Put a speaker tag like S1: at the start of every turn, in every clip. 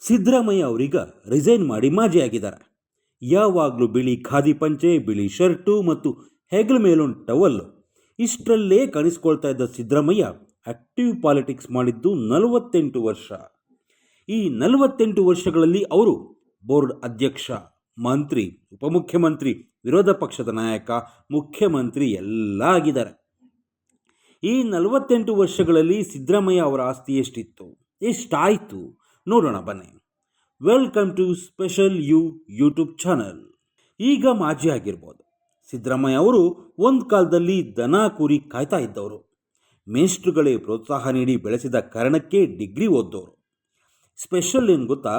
S1: ಸಿದ್ದರಾಮಯ್ಯ ಅವರೀಗ ರಿಸೈನ್ ಮಾಡಿ ಮಾಜಿ ಆಗಿದ್ದಾರೆ. ಯಾವಾಗಲೂ ಬಿಳಿ ಖಾದಿ ಪಂಚೆ, ಬಿಳಿ ಶರ್ಟು ಮತ್ತು ಹೆಗಲ ಮೇಲೊಂದು ಟವಲ್, ಇಷ್ಟರಲ್ಲೇ ಕಾಣಿಸ್ಕೊಳ್ತಾ ಇದ್ದ ಸಿದ್ದರಾಮಯ್ಯ ಆಕ್ಟಿವ್ ಪಾಲಿಟಿಕ್ಸ್ ಮಾಡಿದ್ದು 48 ವರ್ಷ. ಈ 48 ವರ್ಷಗಳಲ್ಲಿ ಅವರು ಬೋರ್ಡ್ ಅಧ್ಯಕ್ಷ, ಮಂತ್ರಿ, ಉಪಮುಖ್ಯಮಂತ್ರಿ, ವಿರೋಧ ಪಕ್ಷದ ನಾಯಕ, ಮುಖ್ಯಮಂತ್ರಿ ಎಲ್ಲ ಆಗಿದ್ದಾರೆ. ಈ 48 ವರ್ಷಗಳಲ್ಲಿ ಸಿದ್ದರಾಮಯ್ಯ ಅವರ ಆಸ್ತಿ ಎಷ್ಟಿತ್ತು, ಎಷ್ಟಾಯಿತು ನೋಡೋಣ ಬನ್ನಿ. Welcome to special YouTube channel. ಈಗ ಮಾಜಿ ಆಗಿರ್ಬೋದು. ಸಿದ್ದರಾಮಯ್ಯ ಅವರು ಒಂದು ಕಾಲದಲ್ಲಿ ದನ ಕುರಿ ಕಾಯ್ತಾ ಇದ್ದವರು. ಮೇಷ್ಟ್ರುಗಳೇ ಪ್ರೋತ್ಸಾಹ ನೀಡಿ ಬೆಳೆಸಿದ ಕಾರಣಕ್ಕೆ ಡಿಗ್ರಿ ಓದ್ದವರು. ಸ್ಪೆಷಲ್ ಏನು ಗೊತ್ತಾ,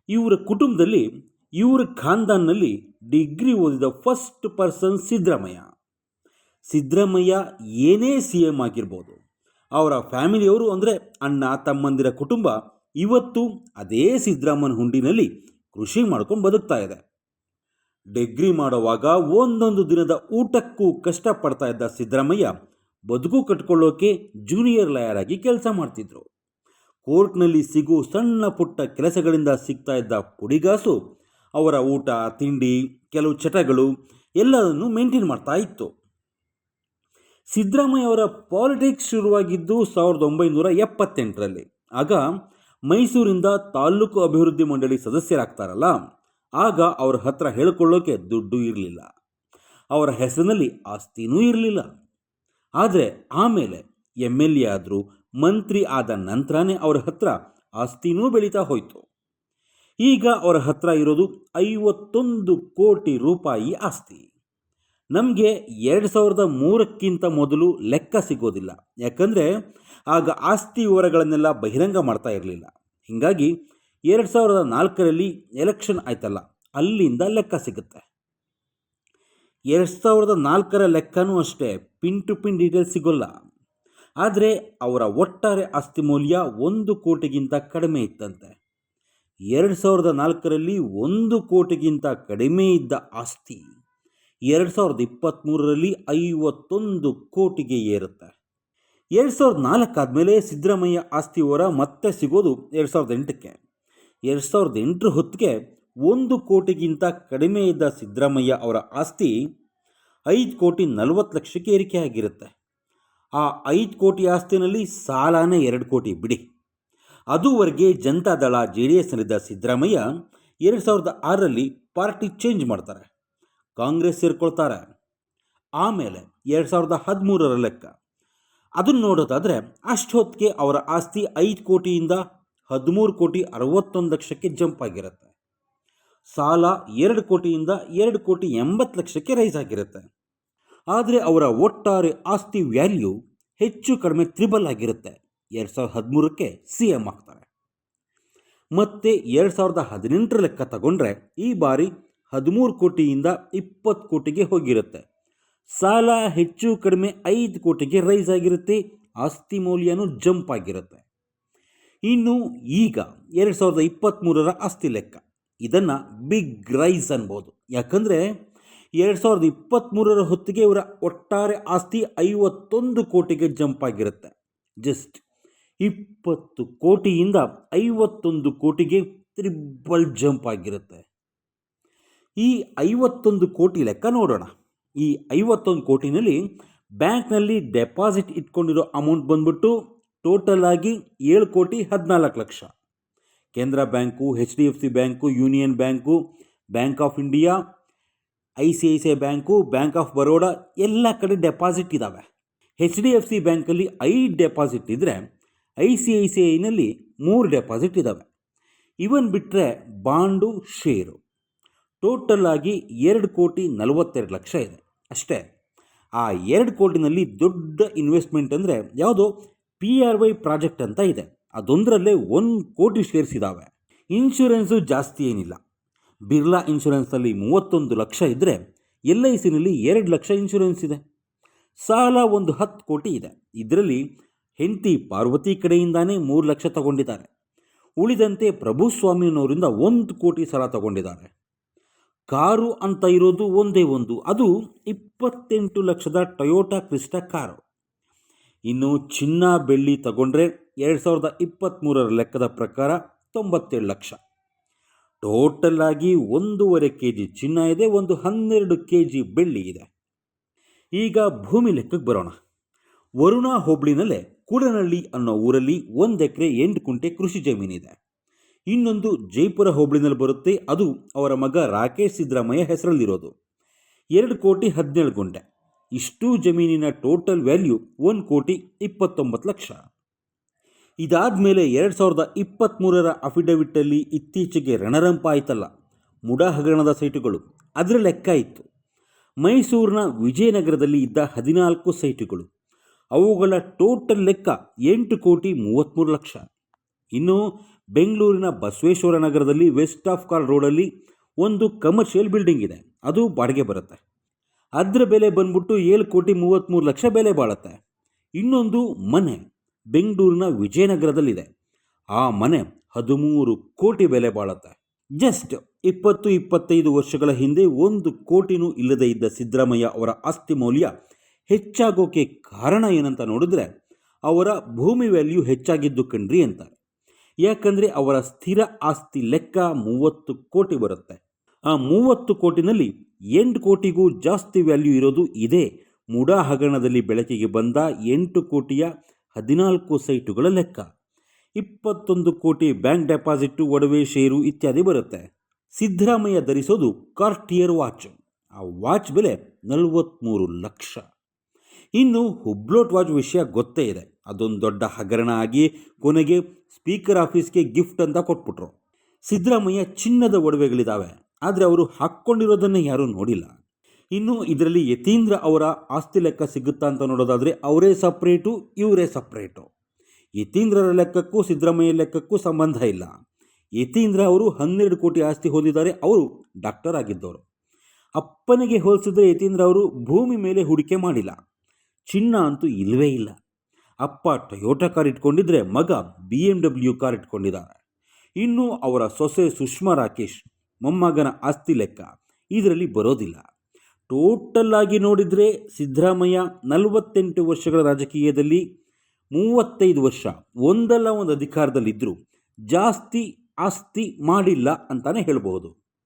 S1: ಇವರ ಕುಟುಂಬದಲ್ಲಿ, ಇವರ ಖಾನ್ದಾನ್ನಲ್ಲಿ ಡಿಗ್ರಿ ಓದಿದ ಫಸ್ಟ್ ಪರ್ಸನ್ ಸಿದ್ದರಾಮಯ್ಯ. ಸಿದ್ದರಾಮಯ್ಯ ಏನೇ CM ಆಗಿರ್ಬೋದು, ಅವರ ಫ್ಯಾಮಿಲಿಯವರು ಅಂದರೆ ಅಣ್ಣ ತಮ್ಮಂದಿರ ಕುಟುಂಬ ಇವತ್ತು ಅದೇ ಸಿದ್ದರಾಮಯ್ಯನ ಹುಂಡಿನಲ್ಲಿ ಕೃಷಿ ಮಾಡ್ಕೊಂಡು ಬದುಕ್ತಾ ಇದೆ. ಡಿಗ್ರಿ ಮಾಡುವಾಗ ಒಂದೊಂದು ದಿನದ ಊಟಕ್ಕೂ ಕಷ್ಟಪಡ್ತಾ ಇದ್ದ ಸಿದ್ದರಾಮಯ್ಯ ಬದುಕು ಕಟ್ಕೊಳ್ಳೋಕೆ ಜೂನಿಯರ್ ಲಾಯರ್ ಆಗಿ ಕೆಲಸ ಮಾಡ್ತಿದ್ರು. ಕೋರ್ಟ್ನಲ್ಲಿ ಸಿಗೋ ಸಣ್ಣ ಪುಟ್ಟ ಕೆಲಸಗಳಿಂದ ಸಿಗ್ತಾ ಇದ್ದ ಪುಡಿಗಾಸು ಅವರ ಊಟ, ತಿಂಡಿ, ಕೆಲವು ಚಟಗಳು ಎಲ್ಲದನ್ನು ಮೇಂಟೈನ್ ಮಾಡ್ತಾ ಇತ್ತು. ಸಿದ್ದರಾಮಯ್ಯ ಅವರ ಪಾಲಿಟಿಕ್ಸ್ ಶುರುವಾಗಿದ್ದು 1978ರಲ್ಲಿ. ಆಗ ಮೈಸೂರಿಂದ ತಾಲೂಕು ಅಭಿವೃದ್ಧಿ ಮಂಡಳಿ ಸದಸ್ಯರಾಗ್ತಾರಲ್ಲ, ಆಗ ಅವ್ರ ಹತ್ರ ಹೇಳಿಕೊಳ್ಳೋಕೆ ದುಡ್ಡು ಇರಲಿಲ್ಲ, ಅವರ ಹೆಸರಿನಲ್ಲಿ ಆಸ್ತಿನೂ ಇರಲಿಲ್ಲ. ಆದರೆ ಆಮೇಲೆ MLA ಆದರು, ಮಂತ್ರಿ ಆದ ನಂತರನೇ ಅವರ ಹತ್ರ ಆಸ್ತಿನೂ ಬೆಳೀತಾ ಹೋಯಿತು. ಈಗ ಅವರ ಹತ್ರ ಇರೋದು 51 ಕೋಟಿ ರೂಪಾಯಿ ಆಸ್ತಿ. ನಮಗೆ 2003ಕ್ಕಿಂತ ಮೊದಲು ಲೆಕ್ಕ ಸಿಗೋದಿಲ್ಲ, ಯಾಕಂದರೆ ಆಗ ಆಸ್ತಿ ವಿವರಗಳನ್ನೆಲ್ಲ ಬಹಿರಂಗ ಮಾಡ್ತಾ ಇರಲಿಲ್ಲ. ಹೀಗಾಗಿ 2004ರಲ್ಲಿ ಎಲೆಕ್ಷನ್ ಆಯ್ತಲ್ಲ, ಅಲ್ಲಿಂದ ಲೆಕ್ಕ ಸಿಗುತ್ತೆ. 2004ರ ಲೆಕ್ಕನೂ ಅಷ್ಟೇ ಪಿನ್ ಟು ಪಿನ್ ಡೀಟೇಲ್ಸ್ ಸಿಗೋಲ್ಲ. ಆದರೆ ಅವರ ಒಟ್ಟಾರೆ ಆಸ್ತಿ ಮೌಲ್ಯ 1 ಕೋಟಿಗಿಂತ ಕಡಿಮೆ ಇತ್ತಂತೆ. 2004ರಲ್ಲಿ 1 ಕೋಟಿಗಿಂತ ಕಡಿಮೆ ಇದ್ದ ಆಸ್ತಿ 2023ರಲ್ಲಿ 51 ಕೋಟಿಗೆ ಏರುತ್ತೆ. 2004 ಆದಮೇಲೆ ಸಿದ್ದರಾಮಯ್ಯ ಆಸ್ತಿ ವಿವರ ಮತ್ತೆ ಸಿಗೋದು 2008ಕ್ಕೆ. 2008 ಹೊತ್ತಿಗೆ 1 ಕೋಟಿಗಿಂತ ಕಡಿಮೆ ಇದ್ದ ಸಿದ್ದರಾಮಯ್ಯ ಅವರ ಆಸ್ತಿ 5,40,00,000ಕ್ಕೆ ಏರಿಕೆ ಆಗಿರುತ್ತೆ. ಆ 5 ಕೋಟಿ ಆಸ್ತಿನಲ್ಲಿ ಸಾಲನೇ 2 ಕೋಟಿ ಬಿಡಿ. ಅದುವರೆಗೆ ಜನತಾದಳ JDSನಲ್ಲಿದ್ದ ಸಿದ್ದರಾಮಯ್ಯ 2006ರಲ್ಲಿ ಪಾರ್ಟಿ ಚೇಂಜ್ ಮಾಡ್ತಾರೆ, ಕಾಂಗ್ರೆಸ್ ಸೇರ್ಕೊಳ್ತಾರೆ. ಆಮೇಲೆ 2013ರ ಲೆಕ್ಕ ಅದನ್ನು ನೋಡೋದಾದರೆ ಅಷ್ಟೊತ್ತಿಗೆ ಅವರ ಆಸ್ತಿ 5 ಕೋಟಿಯಿಂದ 13,61,00,000ಕ್ಕೆ ಜಂಪ್ ಆಗಿರುತ್ತೆ. ಸಾಲ 2 ಕೋಟಿಯಿಂದ 2,80,00,000ಕ್ಕೆ ರೈಸ್ ಆಗಿರುತ್ತೆ. ಆದರೆ ಅವರ ಒಟ್ಟಾರೆ ಆಸ್ತಿ ವ್ಯಾಲ್ಯೂ ಹೆಚ್ಚು ಕಡಿಮೆ ತ್ರಿಬಲ್ ಆಗಿರುತ್ತೆ. 2013ಕ್ಕೆ CM ಆಗ್ತಾರೆ. ಮತ್ತು 2018ರ ಲೆಕ್ಕ ತಗೊಂಡ್ರೆ ಈ ಬಾರಿ 13 ಕೋಟಿಯಿಂದ 20 ಕೋಟಿಗೆ ಹೋಗಿರುತ್ತೆ. ಸಾಲ ಹೆಚ್ಚು ಕಡಿಮೆ 5 ಕೋಟಿಗೆ ರೈಸ್ ಆಗಿರುತ್ತೆ. ಆಸ್ತಿ ಮೌಲ್ಯನೂ ಜಂಪ್ ಆಗಿರುತ್ತೆ. ಇನ್ನು ಈಗ 2023ರ ಆಸ್ತಿ ಲೆಕ್ಕ, ಇದನ್ನು ಬಿಗ್ ರೈಸ್ ಅನ್ಬೋದು. ಯಾಕಂದರೆ 2023ರ ಹೊತ್ತಿಗೆ ಇವರ ಒಟ್ಟಾರೆ ಆಸ್ತಿ 51 ಕೋಟಿಗೆ ಜಂಪ್ ಆಗಿರುತ್ತೆ. ಜಸ್ಟ್ 20 ಕೋಟಿಯಿಂದ 51 ಕೋಟಿಗೆ ತ್ರಿಬಲ್ ಜಂಪ್ ಆಗಿರುತ್ತೆ. ಈ 51 ಕೋಟಿ ಲೆಕ್ಕ ನೋಡೋಣ. ಈ 51 ಕೋಟಿನಲ್ಲಿ ಬ್ಯಾಂಕ್ನಲ್ಲಿ ಡೆಪಾಸಿಟ್ ಇಟ್ಕೊಂಡಿರೋ ಅಮೌಂಟ್ ಬಂದ್ಬಿಟ್ಟು ಟೋಟಲ್ ಆಗಿ 7,14,00,000. ಕೇಂದ್ರ bank, HDFC bank, union bank, bank of India, ICICI bank, bank of Baroda ಎಲ್ಲ ಕಡೆ ಡೆಪಾಸಿಟ್ ಇದ್ದಾವೆ. HDFC ಬ್ಯಾಂಕಲ್ಲಿ 5 ಡೆಪಾಸಿಟ್ ಇದ್ದರೆ ICICIನಲ್ಲಿ 3 ಡೆಪಾಸಿಟ್ ಇದ್ದಾವೆ. ಇವನ್ ಬಿಟ್ಟರೆ ಬಾಂಡು, ಶೇರು ಟೋಟಲ್ ಆಗಿ 2,42,00,000 ಇದೆ ಅಷ್ಟೇ. ಆ 2 ಕೋಟಿನಲ್ಲಿ ದೊಡ್ಡ ಇನ್ವೆಸ್ಟ್ಮೆಂಟ್ ಅಂದರೆ ಯಾವುದೋ PRY ಪ್ರಾಜೆಕ್ಟ್ ಅಂತ ಇದೆ, ಅದೊಂದರಲ್ಲೇ 1 ಕೋಟಿ ಶೇರ್ಸ್ ಇದ್ದಾವೆ. ಇನ್ಶೂರೆನ್ಸು ಜಾಸ್ತಿ ಏನಿಲ್ಲ. ಬಿರ್ಲಾ ಇನ್ಶೂರೆನ್ಸಲ್ಲಿ 31 ಲಕ್ಷ ಇದ್ದರೆ LICನಲ್ಲಿ 2 ಲಕ್ಷ ಇನ್ಶೂರೆನ್ಸ್ ಇದೆ. ಸಾಲ ಒಂದು 10 ಕೋಟಿ ಇದೆ. ಇದರಲ್ಲಿ ಹೆಂಡತಿ ಪಾರ್ವತಿ ಕಡೆಯಿಂದಾನೇ 3 ಲಕ್ಷ ತಗೊಂಡಿದ್ದಾರೆ. ಉಳಿದಂತೆ ಪ್ರಭುಸ್ವಾಮಿನವರಿಂದ 1 ಕೋಟಿ ಸಾಲ ತಗೊಂಡಿದ್ದಾರೆ. ಕಾರು ಅಂತ ಇರೋದು ಒಂದೇ ಒಂದು, ಅದು 28 ಲಕ್ಷದ ಟೊಯೋಟಾ ಕ್ರಿಸ್ಟಾ ಕಾರು. ಇನ್ನು ಚಿನ್ನ ಬೆಳ್ಳಿ ತಗೊಂಡ್ರೆ 2023ರ ಲೆಕ್ಕದ ಪ್ರಕಾರ 97 ಲಕ್ಷ. ಟೋಟಲ್ ಆಗಿ 1.5 kg ಚಿನ್ನ ಇದೆ, ಒಂದು 12 kg ಬೆಳ್ಳಿ ಇದೆ. ಈಗ ಭೂಮಿ ಲೆಕ್ಕಕ್ಕೆ ಬರೋಣ. ವರುಣ ಹೋಬಳಿನಲ್ಲೇ ಕೂಡನಹಳ್ಳಿ ಅನ್ನೋ ಊರಲ್ಲಿ 1 ಎಕರೆ 8 ಕುಂಟೆ ಕೃಷಿ ಜಮೀನಿದೆ. ಇನ್ನೊಂದು ಜೈಪುರ ಹೋಬಳಿನಲ್ಲಿ ಬರುತ್ತೆ, ಅದು ಅವರ ಮಗ ರಾಕೇಶ್ ಸಿದ್ದರಾಮಯ್ಯ ಹೆಸರಲ್ಲಿರೋದು. 2,17 ಗುಂಟೆ. ಇಷ್ಟೂ ಜಮೀನಿನ ಟೋಟಲ್ ವ್ಯಾಲ್ಯೂ 1,29 ಲಕ್ಷ. ಇದಾದಮೇಲೆ 2023ರ ಅಫಿಡವಿಟ್ಟಲ್ಲಿ ಇತ್ತೀಚೆಗೆ ರಣರಂಪ ಆಯ್ತಲ್ಲ, ಮುಡಾ ಹಗರಣದ ಸೈಟುಗಳು, ಅದರ ಲೆಕ್ಕ ಇತ್ತು. ಮೈಸೂರಿನ ವಿಜಯನಗರದಲ್ಲಿ ಇದ್ದ 14 ಸೈಟುಗಳು, ಅವುಗಳ ಟೋಟಲ್ ಲೆಕ್ಕ 8,33 ಲಕ್ಷ. ಇನ್ನು ಬೆಂಗಳೂರಿನ ಬಸವೇಶ್ವರ ನಗರದಲ್ಲಿ ವೆಸ್ಟ್ ಆಫ್ ಕಾಲ್ ರೋಡಲ್ಲಿ ಒಂದು ಕಮರ್ಷಿಯಲ್ ಬಿಲ್ಡಿಂಗ್ ಇದೆ, ಅದು ಬಾಡಿಗೆ ಬರುತ್ತೆ. ಅದರ ಬೆಲೆ ಬಂದ್ಬಿಟ್ಟು 7,33 ಲಕ್ಷ ಬೆಲೆ ಬಾಳುತ್ತೆ. ಇನ್ನೊಂದು ಮನೆ ಬೆಂಗಳೂರಿನ ವಿಜಯನಗರದಲ್ಲಿದೆ, ಆ ಮನೆ 13 ಕೋಟಿ ಬೆಲೆ ಬಾಳುತ್ತೆ. ಜಸ್ಟ್ 20-25 ವರ್ಷಗಳ ಹಿಂದೆ 1 ಕೋಟಿನೂ ಇಲ್ಲದೇ ಇದ್ದ ಸಿದ್ದರಾಮಯ್ಯ ಅವರ ಆಸ್ತಿ ಮೌಲ್ಯ ಹೆಚ್ಚಾಗೋಕೆ ಕಾರಣ ಏನಂತ ನೋಡಿದ್ರೆ, ಅವರ ಭೂಮಿ ವ್ಯಾಲ್ಯೂ ಹೆಚ್ಚಾಗಿದ್ದು ಕಣ್ರಿ ಅಂತಾರೆ. ಯಾಕಂದರೆ ಅವರ ಸ್ಥಿರ ಆಸ್ತಿ ಲೆಕ್ಕ 30 ಕೋಟಿ ಬರುತ್ತೆ. ಆ 30 ಕೋಟಿನಲ್ಲಿ 8 ಕೋಟಿಗೂ ಜಾಸ್ತಿ ವ್ಯಾಲ್ಯೂ ಇರೋದು ಇದೇ ಮುಡಾ ಹಗರಣದಲ್ಲಿ ಬೆಳಕಿಗೆ ಬಂದ 8 ಕೋಟಿಯ 14 ಸೈಟುಗಳ ಲೆಕ್ಕ. 21 ಕೋಟಿ ಬ್ಯಾಂಕ್ ಡೆಪಾಸಿಟ್ಟು, ಒಡವೆ, ಷೇರು ಇತ್ಯಾದಿ ಬರುತ್ತೆ. ಸಿದ್ದರಾಮಯ್ಯ ಧರಿಸೋದು ಕಾರ್ಟಿಯರ್ ವಾಚ್, ಆ ವಾಚ್ ಬೆಲೆ 43 ಲಕ್ಷ. ಇನ್ನು ಹುಬ್ಲೋಟ್ ವಾಚ್ ವಿಷಯ ಗೊತ್ತೇ ಇದೆ, ಅದೊಂದು ದೊಡ್ಡ ಹಗರಣ ಆಗಿ ಕೊನೆಗೆ ಸ್ಪೀಕರ್ ಆಫೀಸ್ಗೆ ಗಿಫ್ಟ್ ಅಂತ ಕೊಟ್ಬಿಟ್ರು. ಸಿದ್ದರಾಮಯ್ಯ ಚಿನ್ನದ ಒಡವೆಗಳಿದ್ದಾವೆ, ಆದರೆ ಅವರು ಹಾಕ್ಕೊಂಡಿರೋದನ್ನೇ ಯಾರೂ ನೋಡಿಲ್ಲ. ಇನ್ನು ಇದರಲ್ಲಿ ಯತೀಂದ್ರ ಅವರ ಆಸ್ತಿ ಲೆಕ್ಕ ಸಿಗುತ್ತಾ ಅಂತ ನೋಡೋದಾದರೆ ಅವರೇ ಸಪ್ರೇಟು, ಇವರೇ ಸಪ್ರೇಟು. ಯತೀಂದ್ರರ ಲೆಕ್ಕಕ್ಕೂ ಸಿದ್ದರಾಮಯ್ಯ ಲೆಕ್ಕಕ್ಕೂ ಸಂಬಂಧ ಇಲ್ಲ. ಯತೀಂದ್ರ ಅವರು 12 ಕೋಟಿ ಆಸ್ತಿ ಹೊಂದಿದ್ದಾರೆ, ಅವರು ಡಾಕ್ಟರ್ ಆಗಿದ್ದವರು. ಅಪ್ಪನಿಗೆ ಹೋಲಿಸಿದ್ರೆ ಯತೀಂದ್ರ ಅವರು ಭೂಮಿ ಮೇಲೆ ಹೂಡಿಕೆ ಮಾಡಿಲ್ಲ, ಚಿನ್ನ ಅಂತೂ ಇಲ್ಲವೇ ಇಲ್ಲ. ಅಪ್ಪ ಟೊಯೋಟಾ ಕಾರ್ ಇಟ್ಕೊಂಡಿದ್ರೆ ಮಗ BMW ಕಾರ್ ಇಟ್ಕೊಂಡಿದ್ದಾರೆ. ಇನ್ನು ಅವರ ಸೊಸೆ ಸುಷ್ಮಾ ರಾಕೇಶ್ ಮೊಮ್ಮಗನ ಆಸ್ತಿ ಲೆಕ್ಕ ಇದರಲ್ಲಿ ಬರೋದಿಲ್ಲ. ಟೋಟಲ್ ಆಗಿ ನೋಡಿದರೆ ಸಿದ್ದರಾಮಯ್ಯ 48 ವರ್ಷಗಳ ರಾಜಕೀಯದಲ್ಲಿ 35 ವರ್ಷ ಒಂದಲ್ಲ ಒಂದು ಅಧಿಕಾರದಲ್ಲಿದ್ದರೂ ಜಾಸ್ತಿ ಆಸ್ತಿ ಮಾಡಿಲ್ಲ ಅಂತಾನೆ ಹೇಳ್ಬೋದು.